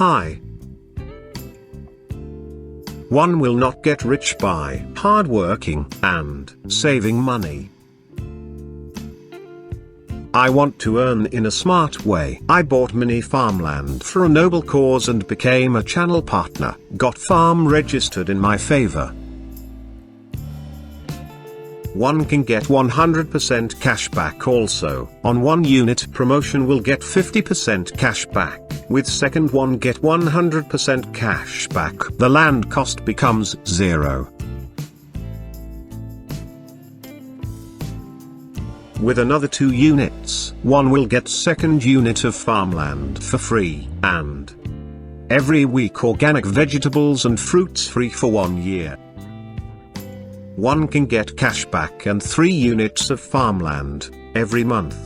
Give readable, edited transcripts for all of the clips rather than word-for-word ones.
high. One will not get rich by hard working and saving money. I want to earn in a smart way. I bought mini farmland for a noble cause and became a channel partner. Got farm registered in my favor. One can get 100% cashback also. On 1 unit promotion will get 50% cashback. With second one get 100% cashback. The land cost becomes 0. With another 2 units, one will get second unit of farmland for free, and every week organic vegetables and fruits free for 1 year. One can get cashback and 3 units of farmland every month.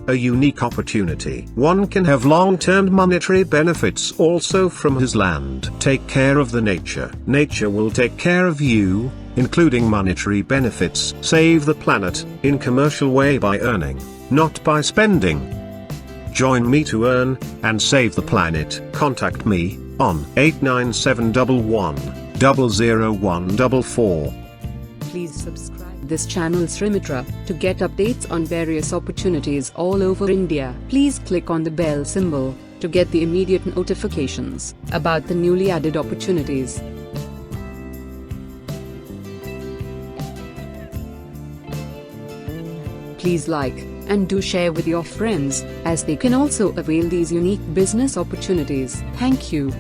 A unique opportunity. One can have long-term monetary benefits also from his land. Take care of the nature. Nature will take care of you, including monetary benefits. Save the planet, in commercial way by earning, not by spending. Join me to earn, and save the planet. Contact me, on 89711 00144. Please subscribe this channel Srimitra to get updates on various opportunities all over India. Please click on the bell symbol to get the immediate notifications about the newly added opportunities. Please like and do share with your friends, as they can also avail these unique business opportunities. Thank you.